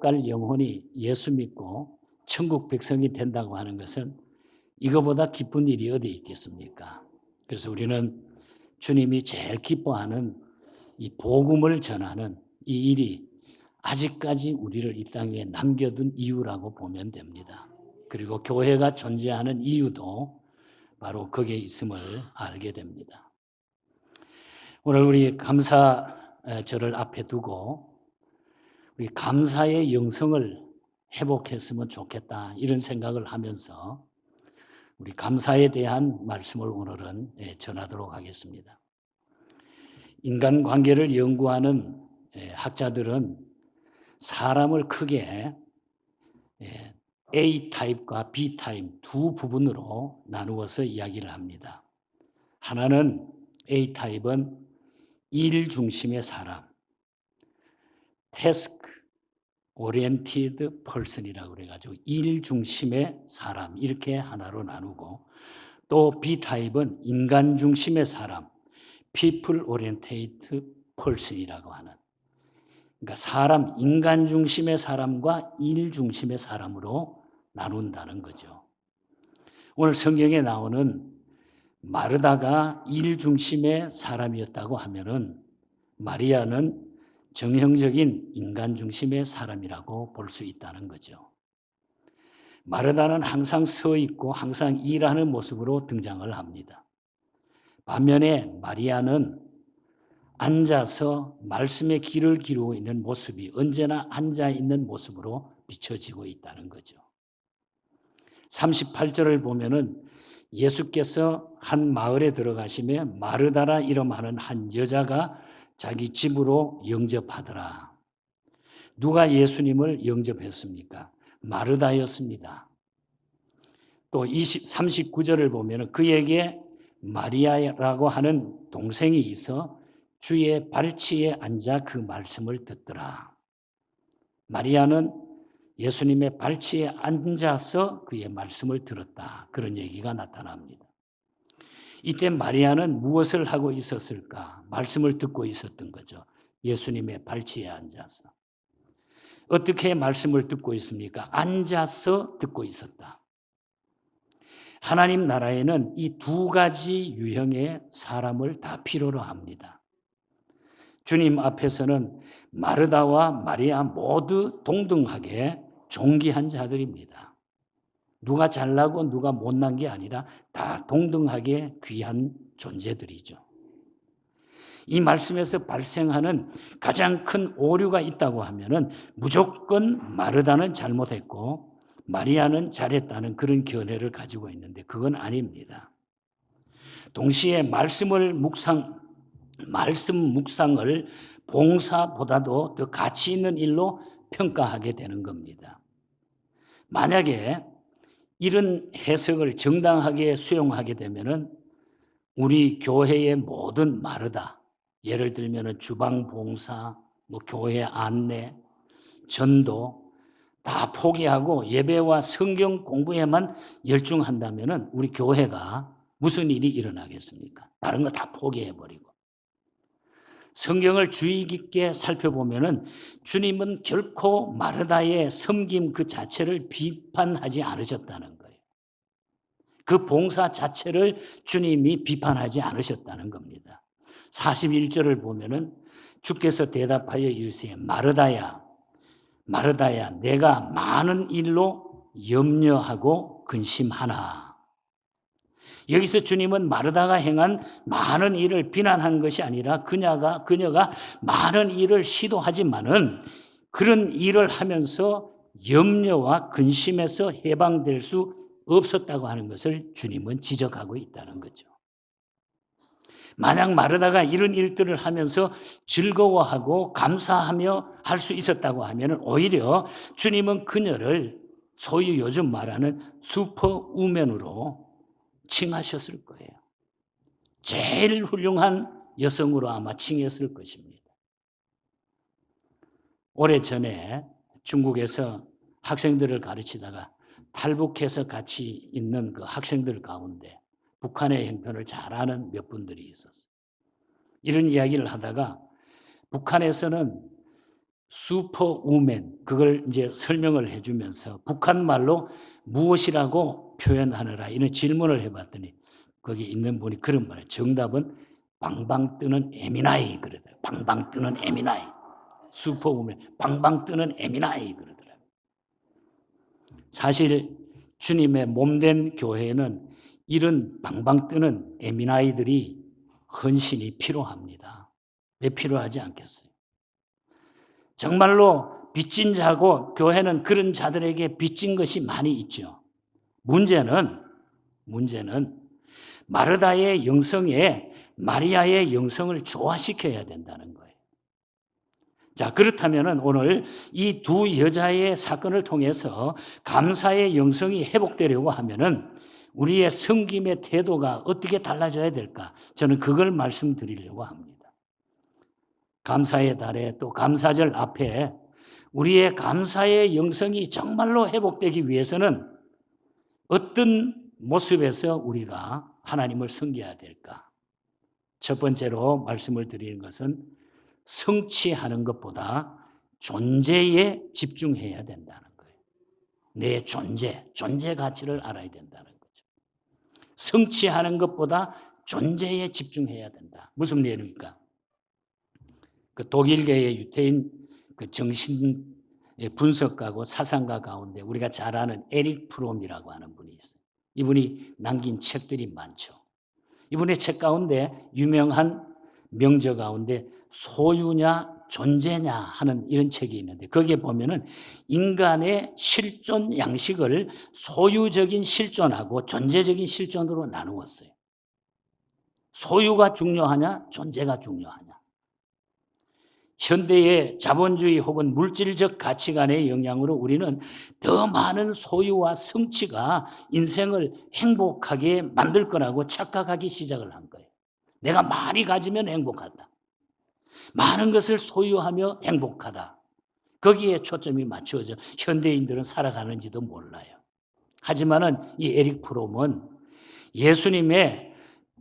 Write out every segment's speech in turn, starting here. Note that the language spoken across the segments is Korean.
갈 영혼이 예수 믿고 천국 백성이 된다고 하는 것은 이거보다 기쁜 일이 어디 있겠습니까? 그래서 우리는 주님이 제일 기뻐하는 이 복음을 전하는 이 일이 아직까지 우리를 이 땅 위에 남겨둔 이유라고 보면 됩니다. 그리고 교회가 존재하는 이유도 바로 거기에 있음을 알게 됩니다. 오늘 우리 감사절을 앞에 두고 우리 감사의 영성을 회복했으면 좋겠다 이런 생각을 하면서 우리 감사에 대한 말씀을 오늘은 전하도록 하겠습니다. 인간관계를 연구하는 학자들은 사람을 크게 A타입과 B타입 두 부분으로 나누어서 이야기를 합니다. 하나는 A타입은 일 중심의 사람, Task Oriented Person이라고 그래가지고 일 중심의 사람 이렇게 하나로 나누고 또 B타입은 인간 중심의 사람, People Oriented Person이라고 하는 그러니까 사람, 인간 중심의 사람과 일 중심의 사람으로 나눈다는 거죠. 오늘 성경에 나오는 마르다가 일 중심의 사람이었다고 하면은 마리아는 정형적인 인간 중심의 사람이라고 볼 수 있다는 거죠. 마르다는 항상 서 있고 항상 일하는 모습으로 등장을 합니다. 반면에 마리아는 앉아서 말씀의 길을 기르고 있는 모습이 언제나 앉아 있는 모습으로 비춰지고 있다는 거죠. 38절을 보면은 예수께서 한 마을에 들어가시며 마르다라 이름하는 한 여자가 자기 집으로 영접하더라. 누가 예수님을 영접했습니까? 마르다였습니다. 또 39절을 보면 그에게 마리아라고 하는 동생이 있어 주의 발치에 앉아 그 말씀을 듣더라. 마리아는 예수님의 발치에 앉아서 그의 말씀을 들었다. 그런 얘기가 나타납니다. 이때 마리아는 무엇을 하고 있었을까? 말씀을 듣고 있었던 거죠. 예수님의 발치에 앉아서. 어떻게 말씀을 듣고 있습니까? 앉아서 듣고 있었다. 하나님 나라에는 이 두 가지 유형의 사람을 다 필요로 합니다. 주님 앞에서는 마르다와 마리아 모두 동등하게 존귀한 자들입니다. 누가 잘나고 누가 못난 게 아니라 다 동등하게 귀한 존재들이죠. 이 말씀에서 발생하는 가장 큰 오류가 있다고 하면은 무조건 마르다는 잘못했고 마리아는 잘했다는 그런 견해를 가지고 있는데 그건 아닙니다. 동시에 말씀 묵상을 봉사보다도 더 가치 있는 일로 평가하게 되는 겁니다. 만약에 이런 해석을 정당하게 수용하게 되면은 우리 교회의 모든 마르다, 예를 들면 주방 봉사, 교회 안내, 전도 다 포기하고 예배와 성경 공부에만 열중한다면은 우리 교회가 무슨 일이 일어나겠습니까? 다른 거 다 포기해버리고. 성경을 주의 깊게 살펴보면은 주님은 결코 마르다의 섬김 그 자체를 비판하지 않으셨다는 거예요. 그 봉사 자체를 주님이 비판하지 않으셨다는 겁니다. 41절을 보면은 주께서 대답하여 이르시되 마르다야, 마르다야, 내가 많은 일로 염려하고 근심하나. 여기서 주님은 마르다가 행한 많은 일을 비난한 것이 아니라 그녀가 많은 일을 시도하지만은 그런 일을 하면서 염려와 근심에서 해방될 수 없었다고 하는 것을 주님은 지적하고 있다는 거죠. 만약 마르다가 이런 일들을 하면서 즐거워하고 감사하며 할 수 있었다고 하면 오히려 주님은 그녀를 소위 요즘 말하는 슈퍼우먼으로 칭하셨을 거예요. 제일 훌륭한 여성으로 아마 칭했을 것입니다. 오래전에 중국에서 학생들을 가르치다가 탈북해서 같이 있는 그 학생들 가운데 북한의 형편을 잘 아는 몇 분들이 있었어요. 이런 이야기를 하다가 북한에서는 슈퍼우먼, 그걸 이제 설명을 해주면서 북한 말로 무엇이라고 표현하느라 이런 질문을 해봤더니 거기 있는 분이 그런 말이에요. 정답은 방방 뜨는 에미나이 그러더라고요. 방방 뜨는 에미나이. 슈퍼우먼, 방방 뜨는 에미나이 그러더라고요. 사실 주님의 몸된 교회는 이런 방방 뜨는 에미나이들이 헌신이 필요합니다. 왜 필요하지 않겠어요? 정말로 빚진 자고 교회는 그런 자들에게 빚진 것이 많이 있죠. 문제는 마르다의 영성에 마리아의 영성을 조화시켜야 된다는 거예요. 자, 그렇다면 오늘 이 두 여자의 사건을 통해서 감사의 영성이 회복되려고 하면은 우리의 섬김의 태도가 어떻게 달라져야 될까? 저는 그걸 말씀드리려고 합니다. 감사의 달에 또 감사절 앞에 우리의 감사의 영성이 정말로 회복되기 위해서는 어떤 모습에서 우리가 하나님을 섬겨야 될까? 첫 번째로 말씀을 드리는 것은 성취하는 것보다 존재에 집중해야 된다는 거예요. 내 존재 가치를 알아야 된다는 거죠. 성취하는 것보다 존재에 집중해야 된다. 무슨 내용입니까? 그 독일계의 유태인 그 정신 분석가고 사상가 가운데 우리가 잘 아는 에릭 프롬이라고 하는 분이 있어요. 이분이 남긴 책들이 많죠. 이분의 책 가운데 유명한 명저 가운데 소유냐 존재냐 하는 이런 책이 있는데 거기에 보면은 인간의 실존 양식을 소유적인 실존하고 존재적인 실존으로 나누었어요. 소유가 중요하냐 존재가 중요하냐. 현대의 자본주의 혹은 물질적 가치관의 영향으로 우리는 더 많은 소유와 성취가 인생을 행복하게 만들 거라고 착각하기 시작을 한 거예요. 내가 많이 가지면 행복하다. 많은 것을 소유하며 행복하다. 거기에 초점이 맞춰져 현대인들은 살아가는지도 몰라요. 하지만은 이 에릭 프롬은 예수님의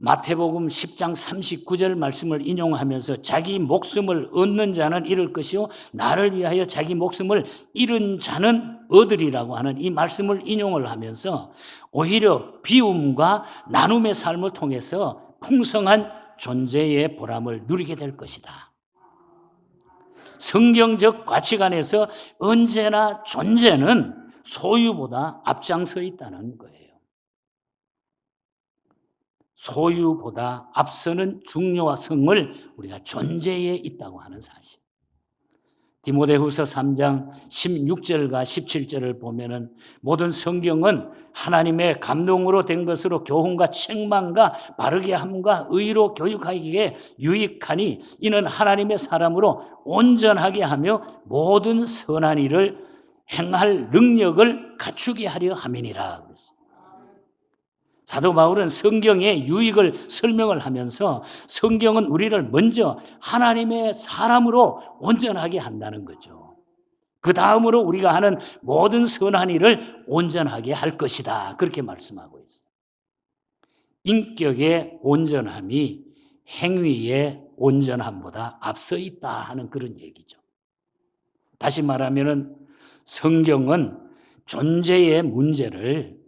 마태복음 10장 39절 말씀을 인용하면서 자기 목숨을 얻는 자는 잃을 것이요 나를 위하여 자기 목숨을 잃은 자는 얻으리라고 하는 이 말씀을 인용을 하면서 오히려 비움과 나눔의 삶을 통해서 풍성한 존재의 보람을 누리게 될 것이다. 성경적 가치관에서 언제나 존재는 소유보다 앞장서 있다는 거예요. 소유보다 앞서는 중요성을 우리가 존재에 있다고 하는 사실. 디모데후서 3장 16절과 17절을 보면은 모든 성경은 하나님의 감동으로 된 것으로 교훈과 책망과 바르게 함과 의로 교육하기에 유익하니 이는 하나님의 사람으로 온전하게 하며 모든 선한 일을 행할 능력을 갖추게 하려 함이니라 그랬어요. 사도 바울은 성경의 유익을 설명을 하면서 성경은 우리를 먼저 하나님의 사람으로 온전하게 한다는 거죠. 그 다음으로 우리가 하는 모든 선한 일을 온전하게 할 것이다. 그렇게 말씀하고 있어요. 인격의 온전함이 행위의 온전함보다 앞서 있다 하는 그런 얘기죠. 다시 말하면 성경은 존재의 문제를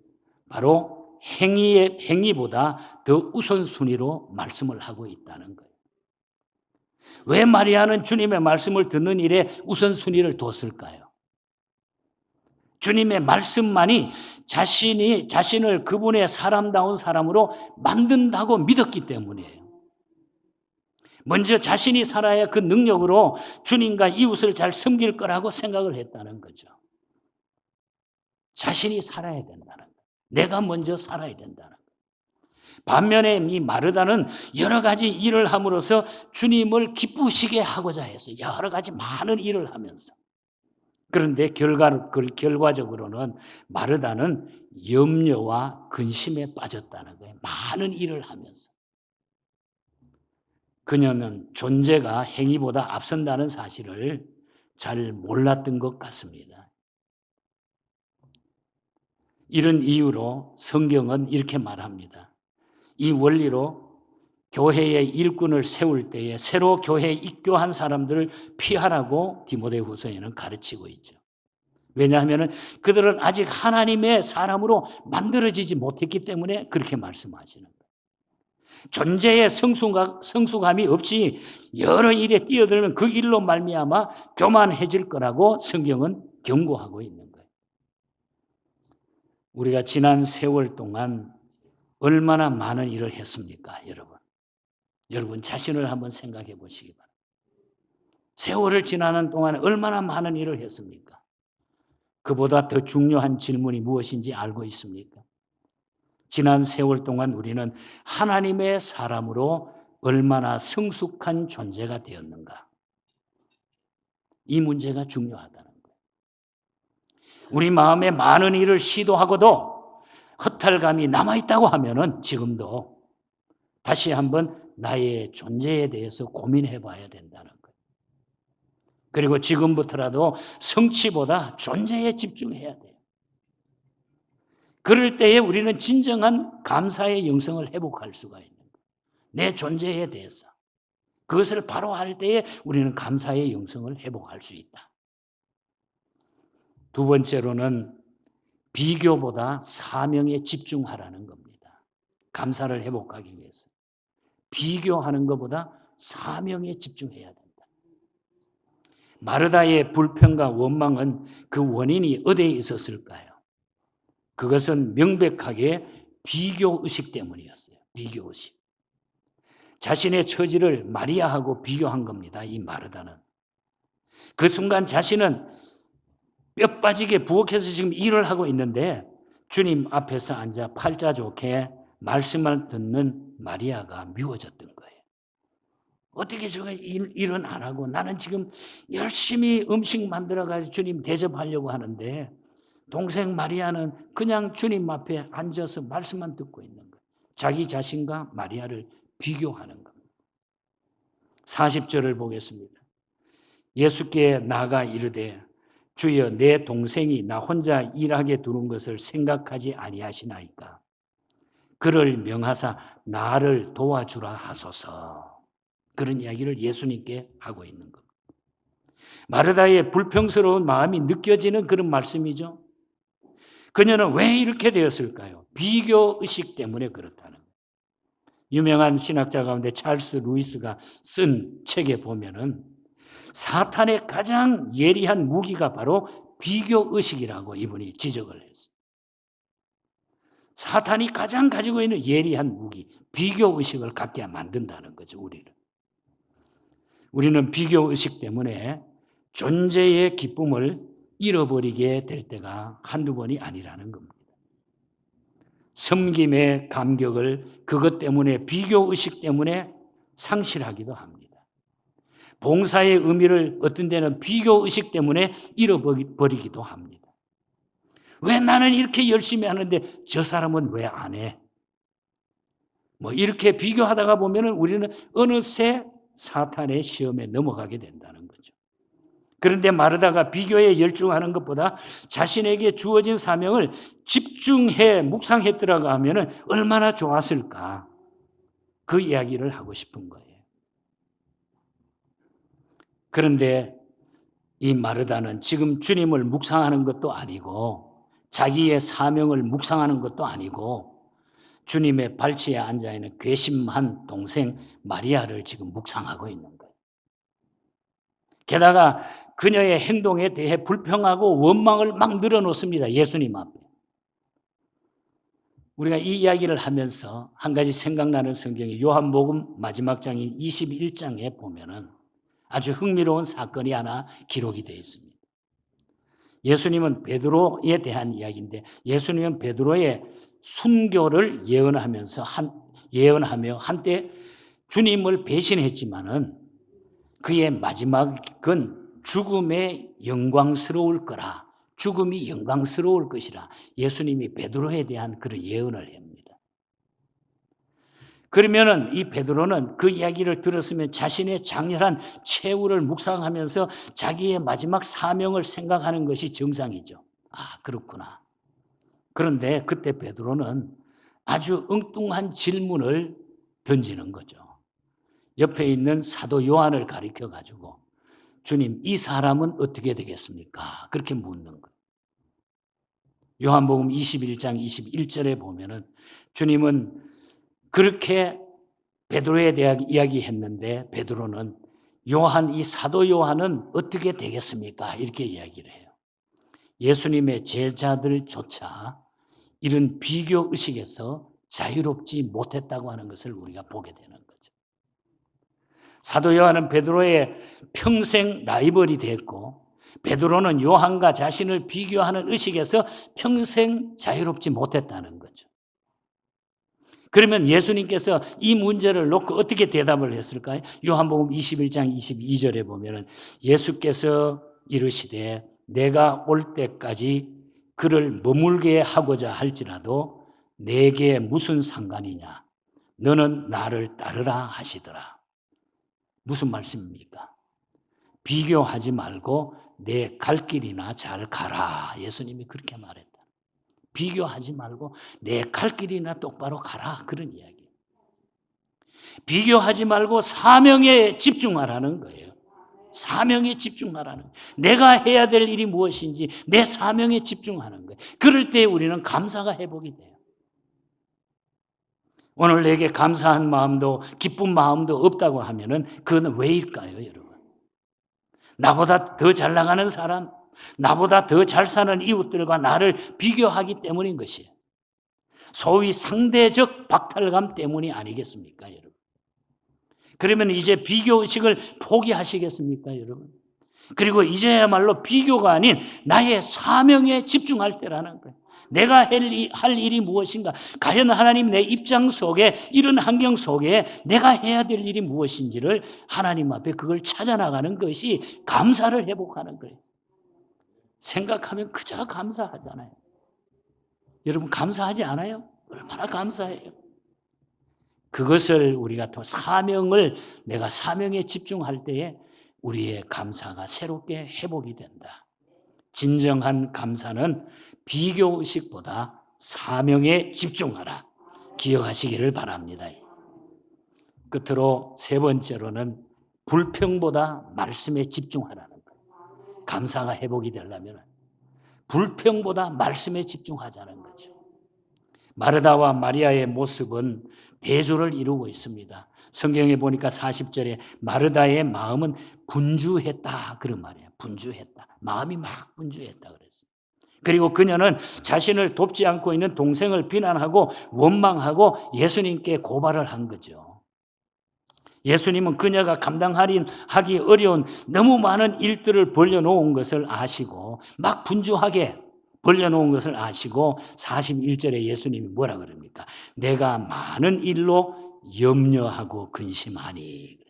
바로 행위보다 더 우선순위로 말씀을 하고 있다는 거예요. 왜 마리아는 주님의 말씀을 듣는 일에 우선순위를 뒀을까요? 주님의 말씀만이 자신을 그분의 사람다운 사람으로 만든다고 믿었기 때문이에요. 먼저 자신이 살아야 그 능력으로 주님과 이웃을 잘 섬길 거라고 생각을 했다는 거죠. 자신이 살아야 된다는 거예요. 내가 먼저 살아야 된다는 거예요. 반면에 이 마르다는 여러 가지 일을 함으로써 주님을 기쁘시게 하고자 했어요. 여러 가지 많은 일을 하면서. 그런데 결과적으로는 마르다는 염려와 근심에 빠졌다는 거예요. 많은 일을 하면서. 그녀는 존재가 행위보다 앞선다는 사실을 잘 몰랐던 것 같습니다. 이런 이유로 성경은 이렇게 말합니다. 이 원리로 교회의 일꾼을 세울 때에 새로 교회에 입교한 사람들을 피하라고 디모데후서에는 가르치고 있죠. 왜냐하면 그들은 아직 하나님의 사람으로 만들어지지 못했기 때문에 그렇게 말씀하시는 거예요. 존재의 성숙함이 없이 여러 일에 뛰어들면 그 일로 말미암아 교만해질 거라고 성경은 경고하고 있는 거예요. 우리가 지난 세월 동안 얼마나 많은 일을 했습니까, 여러분? 여러분 자신을 한번 생각해 보시기 바랍니다. 세월을 지나는 동안 얼마나 많은 일을 했습니까? 그보다 더 중요한 질문이 무엇인지 알고 있습니까? 지난 세월 동안 우리는 하나님의 사람으로 얼마나 성숙한 존재가 되었는가? 이 문제가 중요하다는 거예요. 우리 마음에 많은 일을 시도하고도 허탈감이 남아있다고 하면은 지금도 다시 한번 나의 존재에 대해서 고민해 봐야 된다는 거예요. 그리고 지금부터라도 성취보다 존재에 집중해야 돼요. 그럴 때에 우리는 진정한 감사의 영성을 회복할 수가 있는 거예요. 내 존재에 대해서. 그것을 바로 할 때에 우리는 감사의 영성을 회복할 수 있다. 두 번째로는 비교보다 사명에 집중하라는 겁니다. 감사를 회복하기 위해서. 비교하는 것보다 사명에 집중해야 된다. 마르다의 불평과 원망은 그 원인이 어디에 있었을까요? 그것은 명백하게 비교의식 때문이었어요. 비교의식. 자신의 처지를 마리아하고 비교한 겁니다. 이 마르다는. 그 순간 자신은 뼈 빠지게 부엌에서 지금 일을 하고 있는데 주님 앞에서 앉아 팔자 좋게 말씀을 듣는 마리아가 미워졌던 거예요. 어떻게 저가 일은 안 하고 나는 지금 열심히 음식 만들어가지고 주님 대접하려고 하는데 동생 마리아는 그냥 주님 앞에 앉아서 말씀만 듣고 있는 거예요. 자기 자신과 마리아를 비교하는 겁니다. 40절을 보겠습니다. 예수께 나아가 이르되 주여 내 동생이 나 혼자 일하게 두는 것을 생각하지 아니하시나이까. 그를 명하사 나를 도와주라 하소서. 그런 이야기를 예수님께 하고 있는 겁니다. 마르다의 불평스러운 마음이 느껴지는 그런 말씀이죠. 그녀는 왜 이렇게 되었을까요? 비교의식 때문에 그렇다는 거예요. 유명한 신학자 가운데 찰스 루이스가 쓴 책에 보면은 사탄의 가장 예리한 무기가 바로 비교의식이라고 이분이 지적을 했어요. 사탄이 가장 가지고 있는 예리한 무기, 비교의식을 갖게 만든다는 거죠, 우리는. 우리는 비교의식 때문에 존재의 기쁨을 잃어버리게 될 때가 한두 번이 아니라는 겁니다. 섬김의 감격을 그것 때문에 비교의식 때문에 상실하기도 합니다. 봉사의 의미를 어떤 데는 비교의식 때문에 잃어버리기도 합니다. 왜 나는 이렇게 열심히 하는데 저 사람은 왜 안 해? 이렇게 비교하다가 보면 우리는 어느새 사탄의 시험에 넘어가게 된다는 거죠. 그런데 마르다가 비교에 열중하는 것보다 자신에게 주어진 사명을 집중해 묵상했더라고 하면 얼마나 좋았을까. 그 이야기를 하고 싶은 거예요. 그런데 이 마르다는 지금 주님을 묵상하는 것도 아니고 자기의 사명을 묵상하는 것도 아니고 주님의 발치에 앉아있는 괘씸한 동생 마리아를 지금 묵상하고 있는 거예요. 게다가 그녀의 행동에 대해 불평하고 원망을 막 늘어놓습니다. 예수님 앞에. 우리가 이 이야기를 하면서 한 가지 생각나는 성경이 요한복음 마지막 장인 21장에 보면은 아주 흥미로운 사건이 하나 기록이 되어 있습니다. 예수님은 베드로에 대한 이야기인데 예수님은 베드로의 순교를 예언하며 한때 주님을 배신했지만은 그의 마지막은 죽음에 영광스러울 거라. 죽음이 영광스러울 것이라. 예수님이 베드로에 대한 그런 예언을 합니다. 그러면은 이 베드로는 그 이야기를 들었으면 자신의 장렬한 최후를 묵상하면서 자기의 마지막 사명을 생각하는 것이 정상이죠. 아, 그렇구나. 그런데 그때 베드로는 아주 엉뚱한 질문을 던지는 거죠. 옆에 있는 사도 요한을 가리켜 가지고 주님, 이 사람은 어떻게 되겠습니까? 그렇게 묻는 거예요. 요한복음 21장 21절에 보면은 주님은 그렇게 베드로에 대해 이야기했는데 베드로는 요한, 이 사도 요한은 어떻게 되겠습니까? 이렇게 이야기를 해요. 예수님의 제자들조차 이런 비교 의식에서 자유롭지 못했다고 하는 것을 우리가 보게 되는 거죠. 사도 요한은 베드로의 평생 라이벌이 됐고 베드로는 요한과 자신을 비교하는 의식에서 평생 자유롭지 못했다는 거죠. 그러면 예수님께서 이 문제를 놓고 어떻게 대답을 했을까요? 요한복음 21장 22절에 보면 예수께서 이르시되 내가 올 때까지 그를 머물게 하고자 할지라도 내게 무슨 상관이냐? 너는 나를 따르라 하시더라. 무슨 말씀입니까? 비교하지 말고 내 갈 길이나 잘 가라. 예수님이 그렇게 말했다. 비교하지 말고 내 갈 길이나 똑바로 가라. 그런 이야기. 비교하지 말고 사명에 집중하라는 거예요. 사명에 집중하라는 거예요. 내가 해야 될 일이 무엇인지 내 사명에 집중하는 거예요. 그럴 때 우리는 감사가 회복이 돼요. 오늘 내게 감사한 마음도 기쁜 마음도 없다고 하면은 그건 왜일까요, 여러분? 나보다 더 잘 나가는 사람, 나보다 더 잘 사는 이웃들과 나를 비교하기 때문인 것이에요. 소위 상대적 박탈감 때문이 아니겠습니까, 여러분? 그러면 이제 비교의식을 포기하시겠습니까, 여러분? 그리고 이제야말로 비교가 아닌 나의 사명에 집중할 때라는 거예요. 내가 할 일이 무엇인가? 과연 하나님 내 입장 속에 이런 환경 속에 내가 해야 될 일이 무엇인지를 하나님 앞에 그걸 찾아나가는 것이 감사를 회복하는 거예요. 생각하면 그저 감사하잖아요. 여러분 감사하지 않아요? 얼마나 감사해요. 그것을 우리가 또 내가 사명에 집중할 때에 우리의 감사가 새롭게 회복이 된다. 진정한 감사는 비교의식보다 사명에 집중하라. 기억하시기를 바랍니다. 끝으로 세 번째로는 불평보다 말씀에 집중하라는 거예요. 감사가 회복이 되려면 불평보다 말씀에 집중하자는 거죠. 마르다와 마리아의 모습은 대조를 이루고 있습니다. 성경에 보니까 40절에 마르다의 마음은 분주했다 그런 말이에요. 분주했다. 마음이 막 분주했다 그랬어요. 그리고 그녀는 자신을 돕지 않고 있는 동생을 비난하고 원망하고 예수님께 고발을 한 거죠. 예수님은 그녀가 감당하기 어려운 너무 많은 일들을 벌려놓은 것을 아시고 막 분주하게 벌려놓은 것을 아시고 41절에 예수님이 뭐라 그럽니까? 내가 많은 일로 염려하고 근심하니.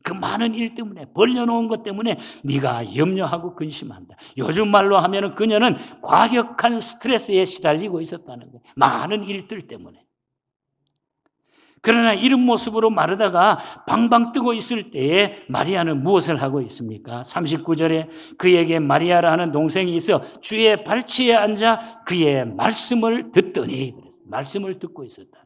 그 많은 일 때문에 벌려놓은 것 때문에 네가 염려하고 근심한다. 요즘 말로 하면 그녀는 과격한 스트레스에 시달리고 있었다는 거예요. 많은 일들 때문에. 그러나 이런 모습으로 마르다가 방방 뜨고 있을 때에 마리아는 무엇을 하고 있습니까? 39절에 그에게 마리아라 하는 동생이 있어 주의 발치에 앉아 그의 말씀을 듣더니 말씀을 듣고 있었다.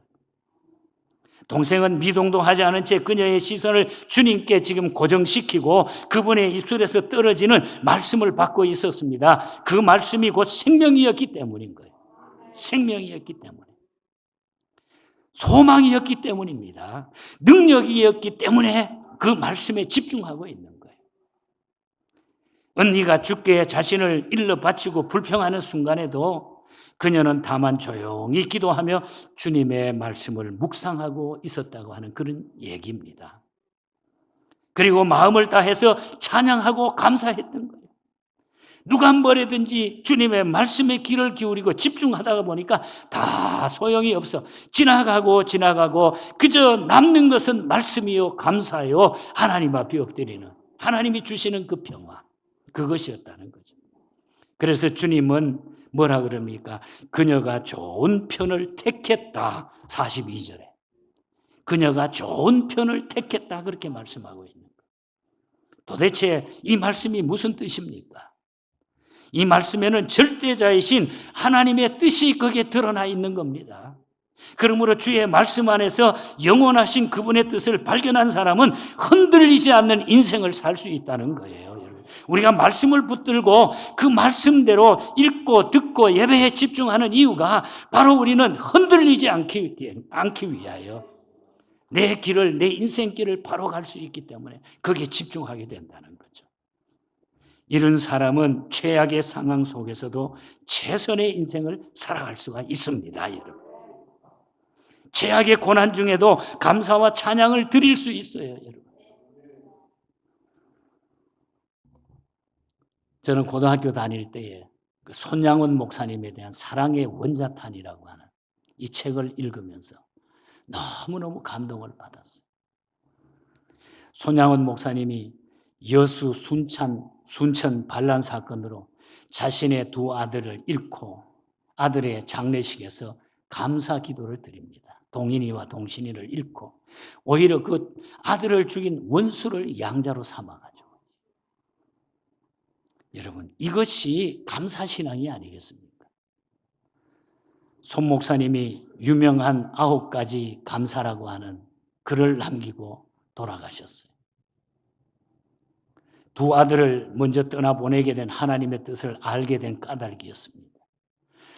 동생은 미동동하지 않은 채 그녀의 시선을 주님께 지금 고정시키고 그분의 입술에서 떨어지는 말씀을 받고 있었습니다. 그 말씀이 곧 생명이었기 때문인 거예요. 생명이었기 때문에. 소망이었기 때문입니다. 능력이었기 때문에 그 말씀에 집중하고 있는 거예요. 언니가 죽게 자신을 일러 바치고 불평하는 순간에도 그녀는 다만 조용히 기도하며 주님의 말씀을 묵상하고 있었다고 하는 그런 얘기입니다. 그리고 마음을 다해서 찬양하고 감사했던 거예요. 누가 뭐래든지 주님의 말씀에 귀를 기울이고 집중하다가 보니까 다 소용이 없어. 지나가고 그저 남는 것은 말씀이요 감사요 하나님 앞에 엎드리는 하나님이 주시는 그 평화 그것이었다는 거죠. 그래서 주님은 뭐라 그럽니까? 그녀가 좋은 편을 택했다. 42절에. 그녀가 좋은 편을 택했다. 그렇게 말씀하고 있는 거예요. 도대체 이 말씀이 무슨 뜻입니까? 이 말씀에는 절대자이신 하나님의 뜻이 거기에 드러나 있는 겁니다. 그러므로 주의 말씀 안에서 영원하신 그분의 뜻을 발견한 사람은 흔들리지 않는 인생을 살 수 있다는 거예요. 여러분. 우리가 말씀을 붙들고 그 말씀대로 읽고 듣고 예배에 집중하는 이유가 바로 우리는 흔들리지 않기 위하여 내 길을, 내 인생길을 바로 갈 수 있기 때문에 거기에 집중하게 된다는 거죠. 이런 사람은 최악의 상황 속에서도 최선의 인생을 살아갈 수가 있습니다. 여러분. 최악의 고난 중에도 감사와 찬양을 드릴 수 있어요. 여러분. 저는 고등학교 다닐 때에 손양원 목사님에 대한 사랑의 원자탄이라고 하는 이 책을 읽으면서 너무너무 감동을 받았어요. 손양원 목사님이 여수 순천 반란 사건으로 자신의 두 아들을 잃고 아들의 장례식에서 감사 기도를 드립니다. 동인이와 동신이를 잃고 오히려 그 아들을 죽인 원수를 양자로 삼아가지고. 여러분, 이것이 감사신앙이 아니겠습니까? 손 목사님이 유명한 9가지 감사라고 하는 글을 남기고 돌아가셨어요. 두 아들을 먼저 떠나보내게 된 하나님의 뜻을 알게 된 까닭이었습니다.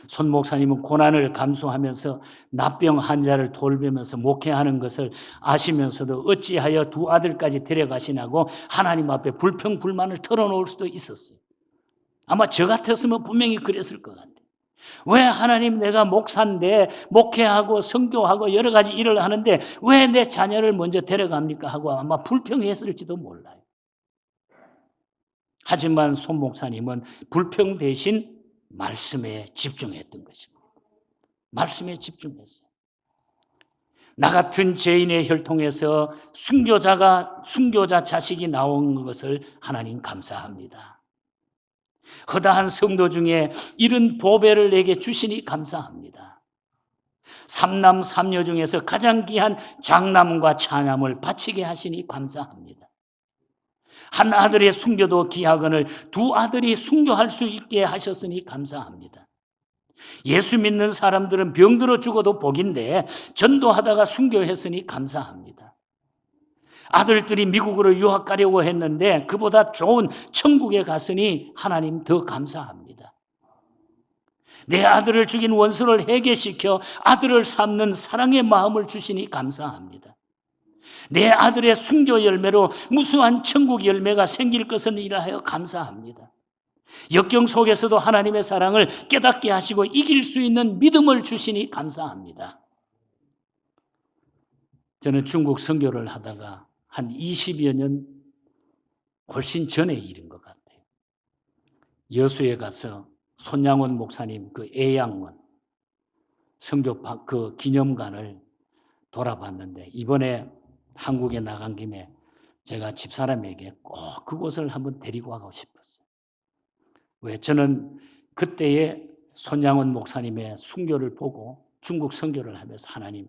손 목사님은 고난을 감수하면서 납병 환자를 돌보면서 목회하는 것을 아시면서도 어찌하여 두 아들까지 데려가시냐고 하나님 앞에 불평불만을 털어놓을 수도 있었어요. 아마 저 같았으면 분명히 그랬을 것 같아요. 왜 하나님, 내가 목사인데 목회하고 선교하고 여러 가지 일을 하는데 왜 내 자녀를 먼저 데려갑니까 하고 아마 불평했을지도 몰라요. 하지만 손 목사님은 불평 대신 말씀에 집중했던 것입니다. 말씀에 집중했어요. 나 같은 죄인의 혈통에서 순교자 자식이 나온 것을 하나님 감사합니다. 허다한 성도 중에 이런 보배를 내게 주시니 감사합니다. 삼남 삼녀 중에서 가장 귀한 장남과 차남을 바치게 하시니 감사합니다. 한 아들의 순교도 귀하거늘 두 아들이 순교할 수 있게 하셨으니 감사합니다. 예수 믿는 사람들은 병들어 죽어도 복인데 전도하다가 순교했으니 감사합니다. 아들들이 미국으로 유학 가려고 했는데 그보다 좋은 천국에 갔으니 하나님 더 감사합니다. 내 아들을 죽인 원수를 해결시켜 아들을 삼는 사랑의 마음을 주시니 감사합니다. 내 아들의 순교 열매로 무수한 천국 열매가 생길 것을 일하여 감사합니다. 역경 속에서도 하나님의 사랑을 깨닫게 하시고 이길 수 있는 믿음을 주시니 감사합니다. 저는 중국 선교를 하다가 한 20여 년 훨씬 전의 일인 것 같아요. 여수에 가서 손양원 목사님 그 애양원 선교 그 기념관을 돌아봤는데 이번에 한국에 나간 김에 제가 집사람에게 꼭 그곳을 한번 데리고 가고 싶었어요. 왜? 저는 그때의 손양원 목사님의 순교를 보고 중국 선교를 하면서 하나님,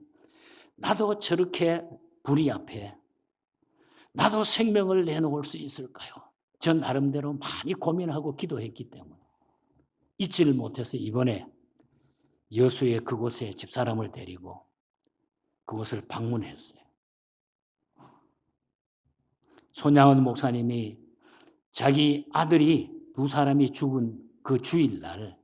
나도 저렇게 불의 앞에 나도 생명을 내놓을 수 있을까요? 저 나름대로 많이 고민하고 기도했기 때문에 잊지를 못해서 이번에 여수의 그곳에 집사람을 데리고 그곳을 방문했어요. 손양원 목사님이 자기 아들이 두 사람이 죽은 그 주일날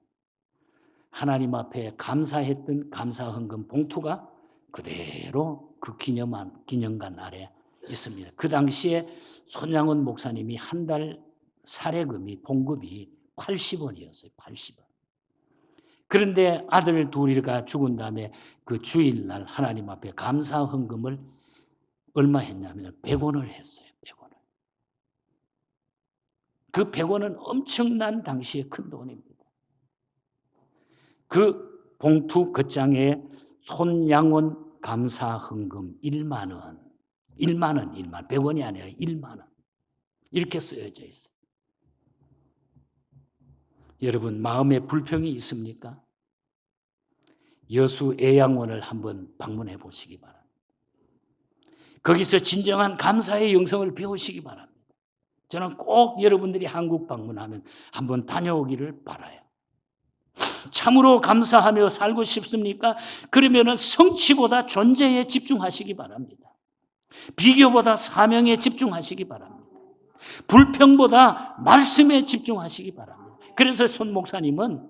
하나님 앞에 감사했던 감사헌금 봉투가 그대로 그 기념관 아래 있습니다. 그 당시에 손양원 목사님이 한 달 사례금이 봉급이 80원이었어요. 80원. 그런데 아들 둘이가 죽은 다음에 그 주일날 하나님 앞에 감사헌금을 얼마 했냐면 100원을 했어요. 100원을. 그 100원은 엄청난 당시의 큰 돈입니다. 그 봉투 겉장에 손양원 감사헌금 1만 원. 1만 원, 100원이 아니라 1만 원. 이렇게 쓰여져 있어요. 여러분, 마음에 불평이 있습니까? 여수 애양원을 한번 방문해 보시기 바랍니다. 거기서 진정한 감사의 영성을 배우시기 바랍니다. 저는 꼭 여러분들이 한국 방문하면 한번 다녀오기를 바라요. 참으로 감사하며 살고 싶습니까? 그러면은 성취보다 존재에 집중하시기 바랍니다. 비교보다 사명에 집중하시기 바랍니다. 불평보다 말씀에 집중하시기 바랍니다. 그래서 손 목사님은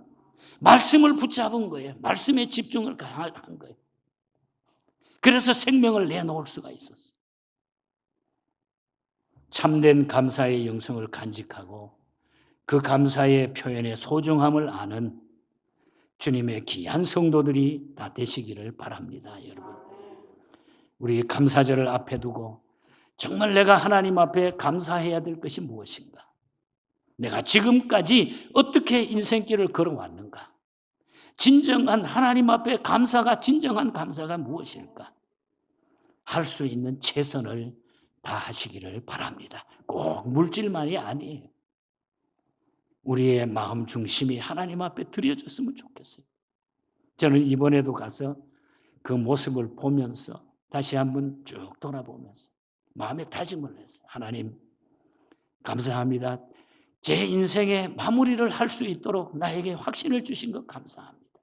말씀을 붙잡은 거예요. 말씀에 집중을 한 거예요. 그래서 생명을 내놓을 수가 있었어요. 참된 감사의 영성을 간직하고 그 감사의 표현의 소중함을 아는 주님의 귀한 성도들이 다 되시기를 바랍니다. 여러분, 우리 감사절을 앞에 두고 정말 내가 하나님 앞에 감사해야 될 것이 무엇인가? 내가 지금까지 어떻게 인생길을 걸어왔는가? 진정한 하나님 앞에 감사가 진정한 감사가 무엇일까? 할 수 있는 최선을 다하시기를 바랍니다. 꼭 물질만이 아니에요. 우리의 마음 중심이 하나님 앞에 드려졌으면 좋겠어요. 저는 이번에도 가서 그 모습을 보면서 다시 한번 쭉 돌아보면서 마음에 다짐을 했어요. 하나님, 감사합니다. 제 인생의 마무리를 할 수 있도록 나에게 확신을 주신 것 감사합니다.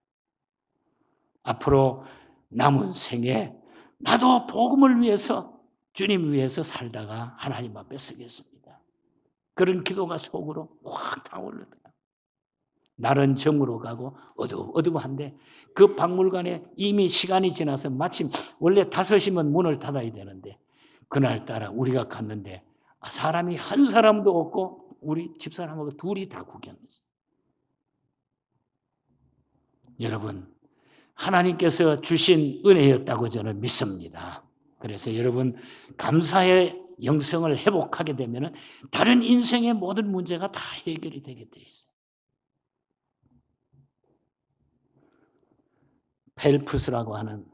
앞으로 남은 생에 나도 복음을 위해서, 주님 위해서 살다가 하나님 앞에 서겠습니다. 그런 기도가 속으로 확 타오르더라고요. 날은 정으로 가고 어두워한데 그 박물관에 이미 시간이 지나서 마침 원래 5시면 문을 닫아야 되는데 그날따라 우리가 갔는데 사람이 한 사람도 없고 우리 집사람하고 둘이 다 구경했어요. 여러분, 하나님께서 주신 은혜였다고 저는 믿습니다. 그래서 여러분, 감사의 영성을 회복하게 되면 다른 인생의 모든 문제가 다 해결이 되게 돼 있어요. 펠프스라고 하는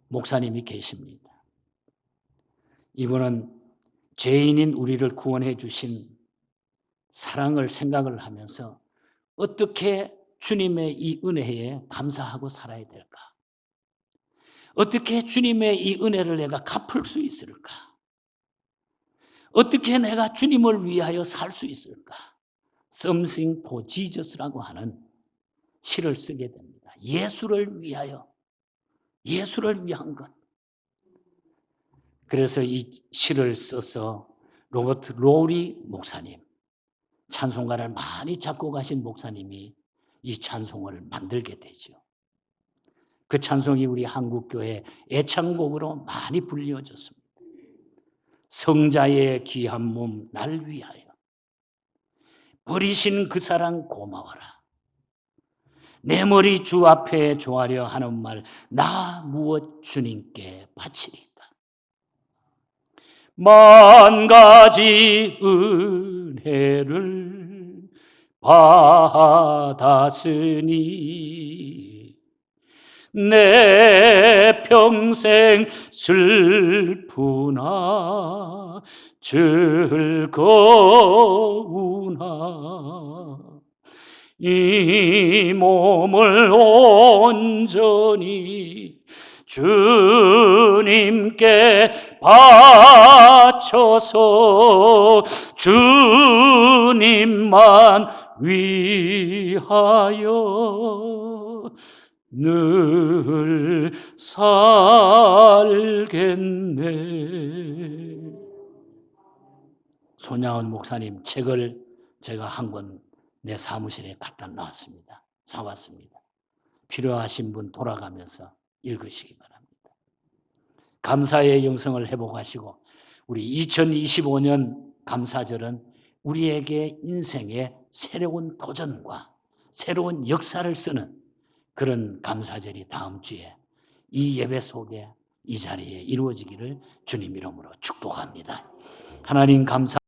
목사님이 계십니다. 이분은 죄인인 우리를 구원해 주신 사랑을 생각을 하면서 어떻게 주님의 이 은혜에 감사하고 살아야 될까? 어떻게 주님의 이 은혜를 내가 갚을 수 있을까? 어떻게 내가 주님을 위하여 살 수 있을까? Something for Jesus라고 하는 시를 쓰게 됩니다. 예수를 위하여, 예수를 위한 것. 그래서 이 시를 써서 로버트 로리 목사님, 찬송가를 많이 작곡하신 목사님이 이 찬송을 만들게 되죠. 그 찬송이 우리 한국교회 애창곡으로 많이 불려졌습니다. 성자의 귀한 몸 날 위하여 버리신 그 사랑 고마워라. 내 머리 주 앞에 조아려 하는 말 나 무엇 주님께 바치리까. 만 가지 은혜를 받았으니 내 평생 슬프나 즐거우나 이 몸을 온전히 주님께 바쳐서 주님만 위하여 늘 살겠네. 손양원 목사님 책을 제가 한 권 내 사무실에 갖다 놨습니다. 사왔습니다. 필요하신 분 돌아가면서 읽으시기 바랍니다. 감사의 영성을 회복하시고 우리 2025년 감사절은 우리에게 인생의 새로운 도전과 새로운 역사를 쓰는 그런 감사절이 다음 주에 이 예배 속에 이 자리에 이루어지기를 주님 이름으로 축복합니다. 하나님 감사